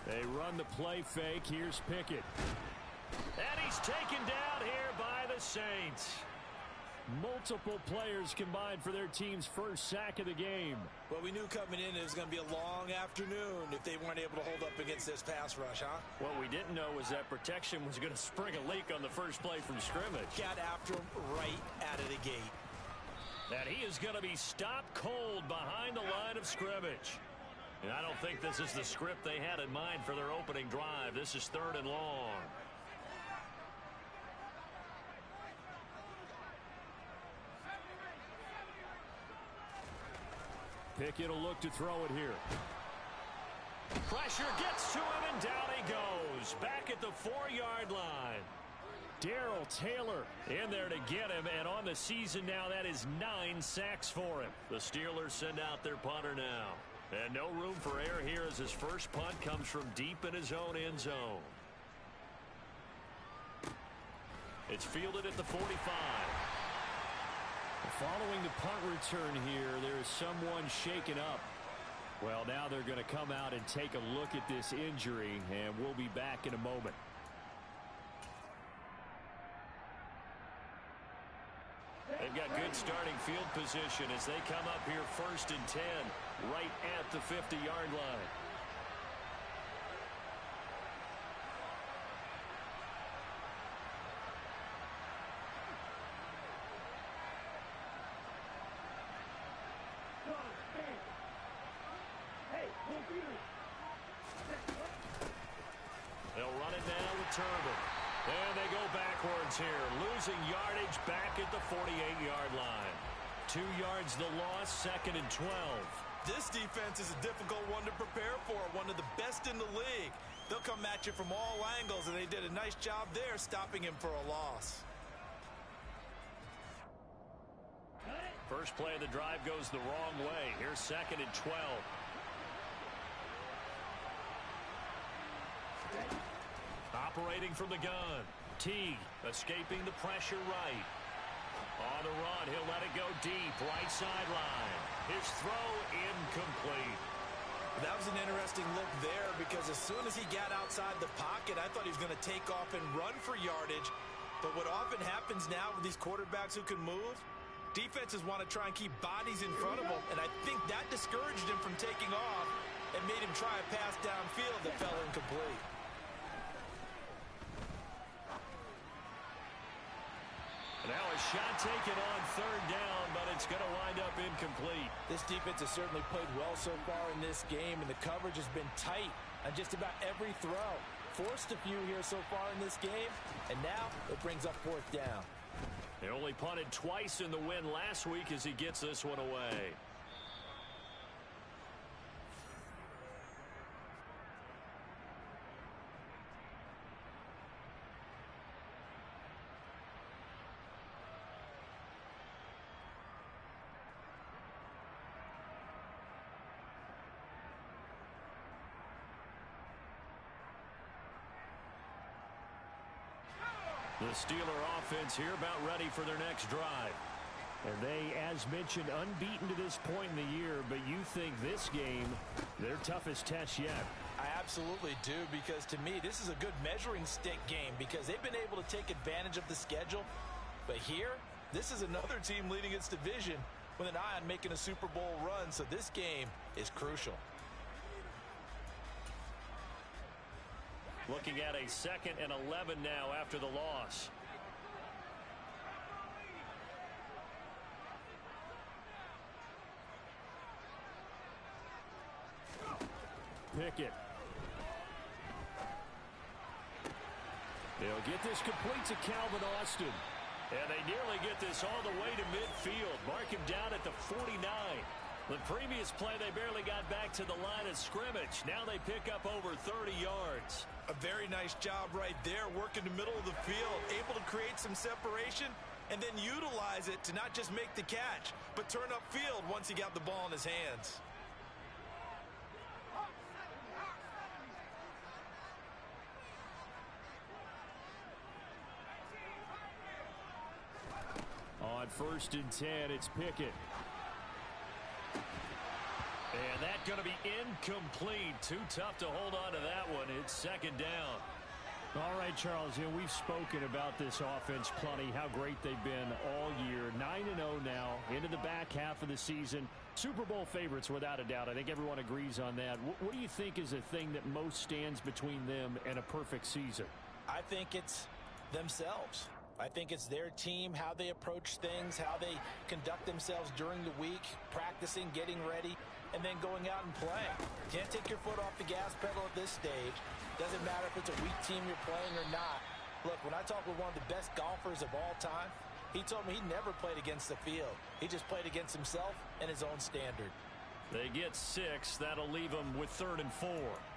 They run the play fake. Here's Pickett. And he's taken down here by the Saints. Multiple players combined for their team's first sack of the game. Well, we knew coming in it was going to be a long afternoon if they weren't able to hold up against this pass rush, huh? What we didn't know was that protection was going to spring a leak on the first play from scrimmage. Got after him right out of the gate. And he is going to be stopped cold behind the line of scrimmage. And I don't think this is the script they had in mind for their opening drive. This is 3rd and long. Pickett will look to throw it here. Pressure gets to him, and down he goes. Back at the 4-yard line. Darrell Taylor in there to get him, and on the season now, that is 9 sacks for him. The Steelers send out their punter now. And no room for error here as his first punt comes from deep in his own end zone. It's fielded at the 45. Following the punt return here, there is someone shaken up. Well, now they're going to come out and take a look at this injury, and we'll be back in a moment. They've got good starting field position as they come up here 1st and 10, right at the 50-yard line. They'll run it now with Turbin. And they go backwards here, losing yardage back at the 48-yard line. 2 yards the loss, 2nd and 12. This defense is a difficult one to prepare for, one of the best in the league. They'll come at you from all angles, and they did a nice job there stopping him for a loss. First play of the drive goes the wrong way. Here's 2nd and 12. Operating from the gun. Teague escaping the pressure right. On the run, he'll let it go deep. Right sideline. His throw incomplete. That was an interesting look there because as soon as he got outside the pocket, I thought he was going to take off and run for yardage. But what often happens now with these quarterbacks who can move, defenses want to try and keep bodies in front of them, and I think that discouraged him from taking off and made him try a pass downfield that fell incomplete. Now a shot taken on 3rd down, but it's going to wind up incomplete. This defense has certainly played well so far in this game, and the coverage has been tight on just about every throw. Forced a few here so far in this game, and now it brings up 4th down. He only punted twice in the win last week as he gets this one away. The Steeler offense here about ready for their next drive. And they, as mentioned, unbeaten to this point in the year, but you think this game, their toughest test yet. I absolutely do, because to me, this is a good measuring stick game because they've been able to take advantage of the schedule. But here, this is another team leading its division with an eye on making a Super Bowl run, so this game is crucial. Looking at a 2nd and 11 now after the loss. Pickett. They'll get this complete to Calvin Austin. And they nearly get this all the way to midfield. Mark him down at the 49. The previous play, they barely got back to the line of scrimmage. Now they pick up over 30 yards. A very nice job right there, working the middle of the field, able to create some separation and then utilize it to not just make the catch, but turn upfield once he got the ball in his hands. On 1st and 10, it's Pickett. And that going to be incomplete. Too tough to hold on to that one. It's second down. All right, Charles, we've spoken about this offense plenty, how great they've been all year. 9-0 now, into the back half of the season. Super Bowl favorites, without a doubt. I think everyone agrees on that. What do you think is the thing that most stands between them and a perfect season? I think it's themselves. I think it's their team, how they approach things, how they conduct themselves during the week, practicing, getting ready, and then going out and playing. Can't take your foot off the gas pedal at this stage. Doesn't matter if it's a weak team you're playing or not. Look, when I talked with one of the best golfers of all time, he told me he never played against the field. He just played against himself and his own standard. They get 6. That'll leave them with 3rd and 4.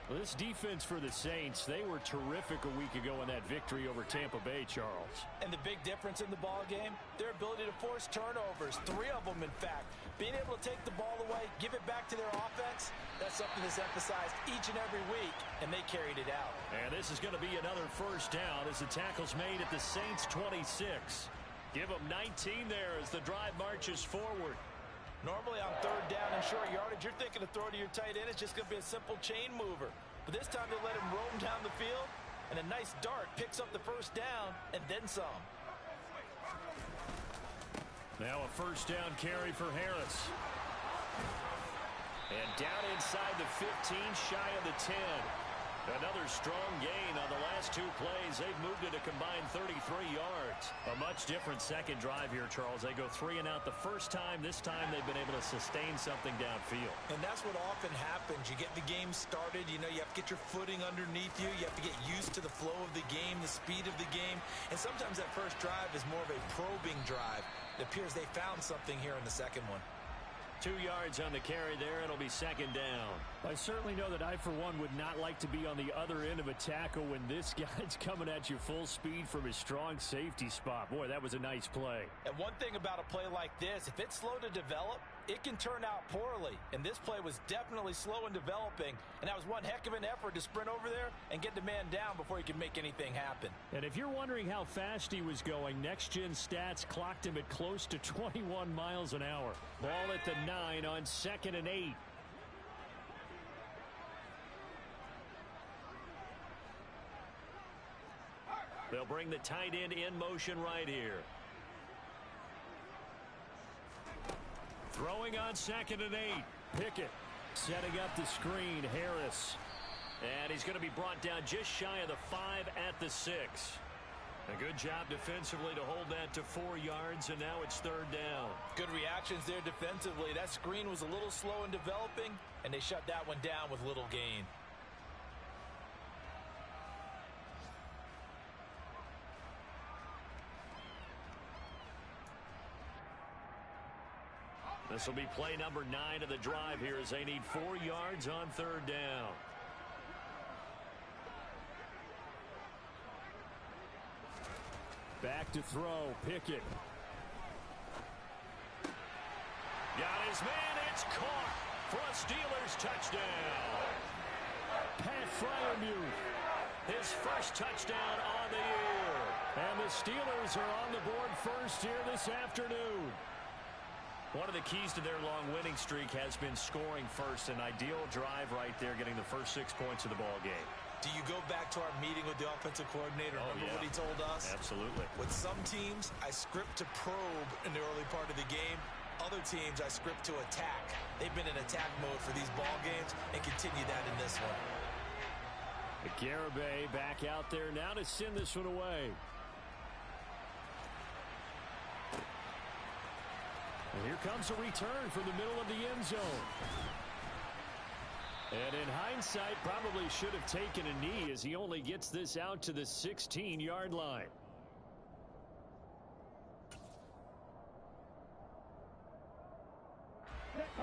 Well, this defense for the Saints, they were terrific a week ago in that victory over Tampa Bay, Charles. And the big difference in the ball game, their ability to force turnovers, 3 of them, in fact. Being able to take the ball away, give it back to their offense, that's something that's emphasized each and every week, and they carried it out. And this is going to be another first down as the tackle's made at the Saints' 26. Give them 19 there as the drive marches forward. Normally on 3rd down and short yardage, you're thinking to throw to your tight end. It's just going to be a simple chain mover. But this time they let him roam down the field, and a nice dart picks up the first down and then some. Now a first down carry for Harris. And down inside the 15, shy of the 10. Another strong gain on the last 2 plays. They've moved it a combined 33 yards. A much different second drive here, Charles. They go 3 and out the first time. This time they've been able to sustain something downfield. And that's what often happens. You get the game started. You know, you have to get your footing underneath you. You have to get used to the flow of the game, the speed of the game. And sometimes that first drive is more of a probing drive. It appears they found something here in the second one. 2 yards on the carry there. It'll be second down. I certainly know that I, for one, would not like to be on the other end of a tackle when this guy's coming at you full speed from his strong safety spot. Boy, that was a nice play. And one thing about a play like this, if it's slow to develop, it can turn out poorly. And this play was definitely slow in developing. And that was one heck of an effort to sprint over there and get the man down before he could make anything happen. And if you're wondering how fast he was going, Next Gen Stats clocked him at close to 21 miles an hour. Ball at the 9 on 2nd and 8. They'll bring the tight end in motion right here. Throwing on 2nd and 8. Pickett setting up the screen. Harris. And he's going to be brought down just shy of the 5 at the 6. A good job defensively to hold that to 4 yards, and now it's 3rd down. Good reactions there defensively. That screen was a little slow in developing, and they shut that one down with little gain. This will be play number 9 of the drive here as they need 4 yards on 3rd down. Back to throw. Pickett. Got his man. It's caught for a Steelers touchdown. Pat Freiermuth. His first touchdown on the year. And the Steelers are on the board first here this afternoon. One of the keys to their long winning streak has been scoring first. An ideal drive right there, getting the first 6 points of the ball game. Do you go back to our meeting with the offensive coordinator? Remember what he told us? Absolutely. With some teams, I script to probe in the early part of the game. Other teams, I script to attack. They've been in attack mode for these ball games and continue that in this one. Garibay back out there now to send this one away. And here comes a return from the middle of the end zone. And in hindsight, probably should have taken a knee as he only gets this out to the 16-yard line.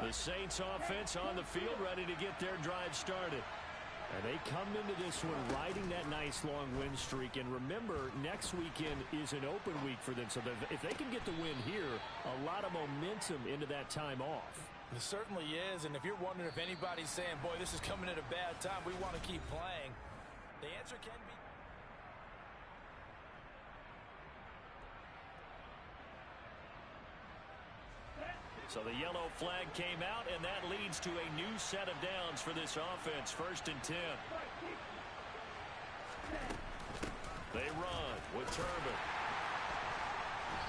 The Saints offense on the field ready to get their drive started. And they come into this one riding that nice long win streak. And remember, next weekend is an open week for them. So if they can get the win here, a lot of momentum into that time off. It certainly is. And if you're wondering if anybody's saying, boy, this is coming at a bad time, we want to keep playing, the answer can be. So the yellow flag came out, and that leads to a new set of downs for this offense. 1st and 10. They run with Turbin.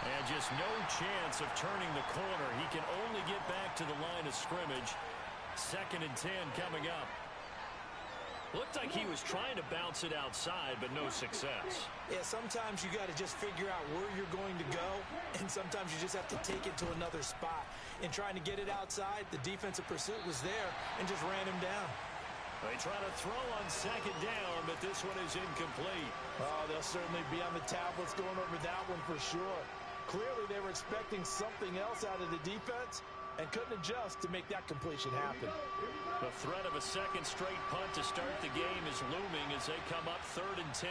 And just no chance of turning the corner. He can only get back to the line of scrimmage. 2nd and 10 coming up. Looked like he was trying to bounce it outside, but no success. Yeah, sometimes you got to just figure out where you're going to go, and sometimes you just have to take it to another spot. In trying to get it outside, the defensive pursuit was there and just ran him down. They try to throw on 2nd down, but this one is incomplete. Oh, they'll certainly be on the tablets going over that one for sure. Clearly, they were expecting something else out of the defense and couldn't adjust to make that completion happen. The threat of a 2nd straight punt to start the game is looming as they come up 3rd and 10.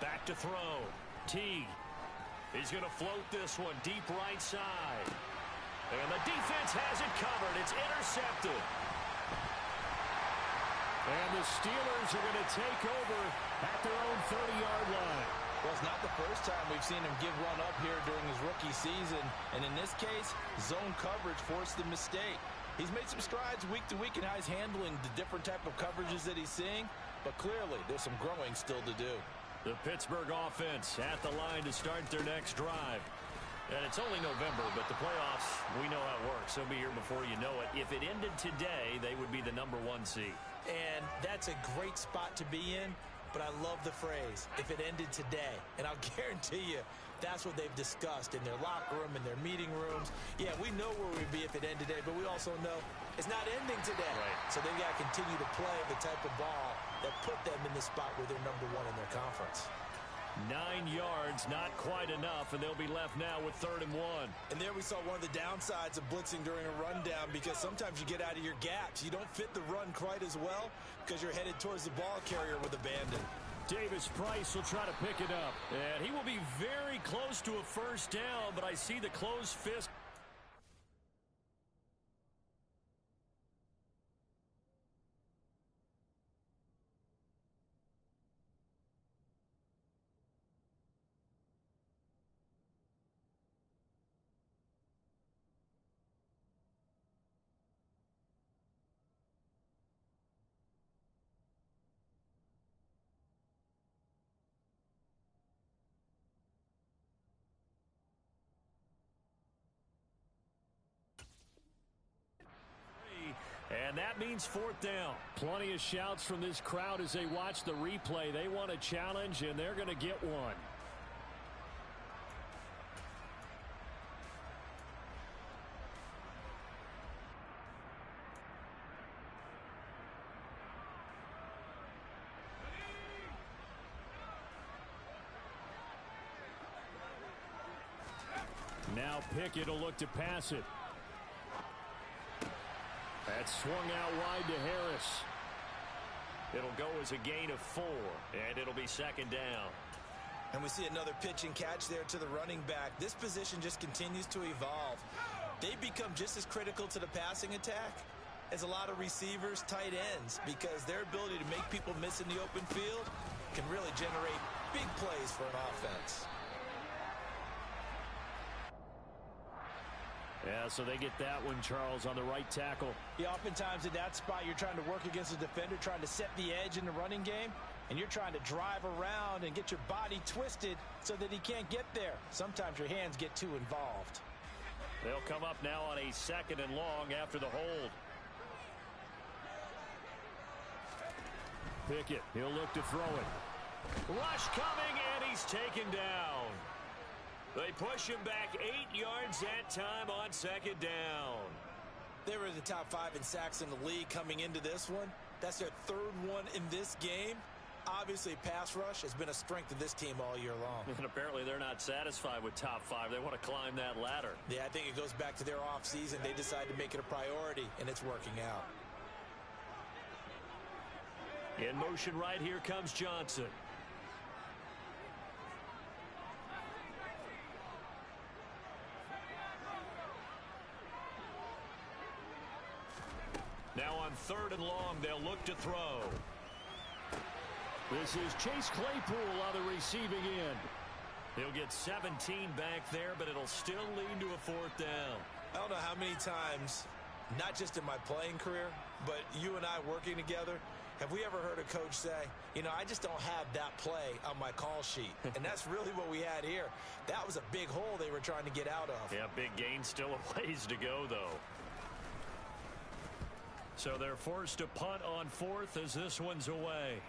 Back to throw. Teague. He's going to float this one deep right side. And the defense has it covered. It's intercepted. And the Steelers are going to take over at their own 30-yard line. Well, it's not the first time we've seen him give one up here during his rookie season. And in this case, zone coverage forced the mistake. He's made some strides week to week in how he's handling the different type of coverages that he's seeing. But clearly, there's some growing still to do. The Pittsburgh offense at the line to start their next drive. And it's only November, but the playoffs, we know how it works. They'll be here before you know it. If it ended today, they would be the #1 seed. And that's a great spot to be in, but I love the phrase, if it ended today. And I'll guarantee you, that's what they've discussed in their locker room, in their meeting rooms. Yeah, we know where we'd be if it ended today, but we also know it's not ending today. Right. So they've got to continue to play the type of ball that put them in the spot where they're #1 in their conference. 9 yards, not quite enough, and they'll be left now with 3rd and 1. And there we saw one of the downsides of blitzing during a rundown, because sometimes you get out of your gaps. You don't fit the run quite as well because you're headed towards the ball carrier with abandon. Davis Price will try to pick it up. And he will be very close to a 1st down, but I see the closed fist. And that means 4th down. Plenty of shouts from this crowd as they watch the replay. They want a challenge, and they're going to get one. Now Pickett will look to pass it. That's swung out wide to Harris. It'll go as a gain of 4, and it'll be 2nd down. And we see another pitch and catch there to the running back. This position just continues to evolve. They become just as critical to the passing attack as a lot of receivers, tight ends, because their ability to make people miss in the open field can really generate big plays for an offense. Yeah, so they get that one, Charles, on the right tackle. Yeah, oftentimes in that spot, you're trying to work against a defender, trying to set the edge in the running game, and you're trying to drive around and get your body twisted so that he can't get there. Sometimes your hands get too involved. They'll come up now on a 2nd and long after the hold. Pickett, he'll look to throw it. Rush coming, and he's taken down. They push him back 8 yards that time on 2nd down. They were the top 5 in sacks in the league coming into this one. That's their 3rd one in this game. Obviously, pass rush has been a strength of this team all year long. And apparently they're not satisfied with top 5. They want to climb that ladder. Yeah, I think it goes back to their offseason. They decided to make it a priority, and it's working out. In motion right here comes Johnson. Now on 3rd and long, they'll look to throw. This is Chase Claypool on the receiving end. He'll get 17 back there, but it'll still lead to a fourth down. I don't know how many times, not just in my playing career, but you and I working together, have we ever heard a coach say, you know, I just don't have that play on my call sheet. And that's really what we had here. That was a big hole they were trying to get out of. Yeah, big gain, still a ways to go, though. So they're forced to punt on fourth as this one's away.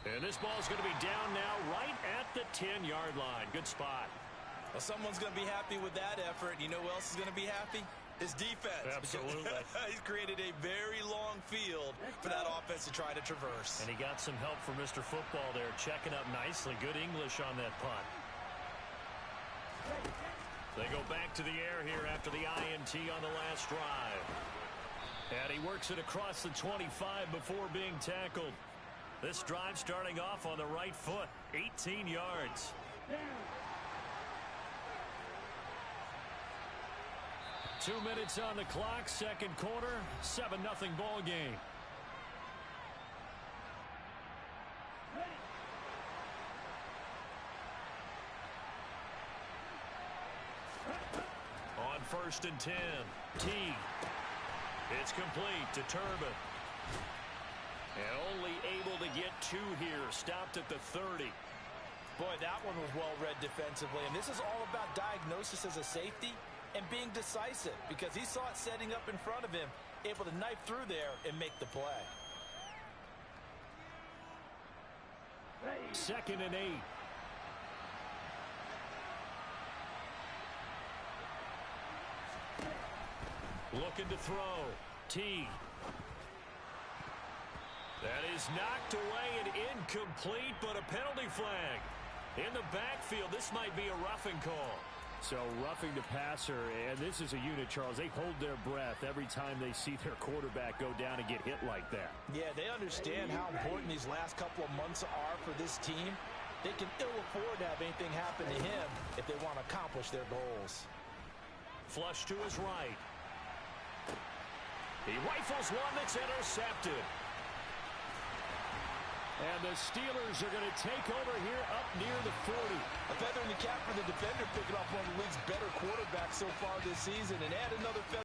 And this ball's going to be down now right at the 10-yard line. Good spot. Well, someone's going to be happy with that effort. You know who else is going to be happy? His defense. Absolutely. He's created a very long field for that offense to try to traverse. And he got some help from Mr. Football there, checking up nicely. Good English on that punt. They go back to the air here after the INT on the last drive. And he works it across the 25 before being tackled. This drive starting off on the right foot, 18 yards. 2 minutes on the clock, second quarter, 7-0 ball game. On 1st and 10, Teague. It's complete to Turbin. And only able to get 2 here, stopped at the 30. Boy, that one was well read defensively. And this is all about diagnosis as a safety and being decisive, because he saw it setting up in front of him, able to knife through there and make the play. 2nd and 8. Looking to throw. Teague. That is knocked away and incomplete, but a penalty flag. In the backfield, this might be a roughing call. So roughing the passer, and this is a unit, Charles. They hold their breath every time they see their quarterback go down and get hit like that. Yeah, they understand how important these last couple of months are for this team. They can ill afford to have anything happen to him if they want to accomplish their goals. Flush to his right. He rifles one that's intercepted. And the Steelers are going to take over here up near the 40. A feather in the cap for the defender, picking off one of the league's better quarterbacks so far this season, and add another feather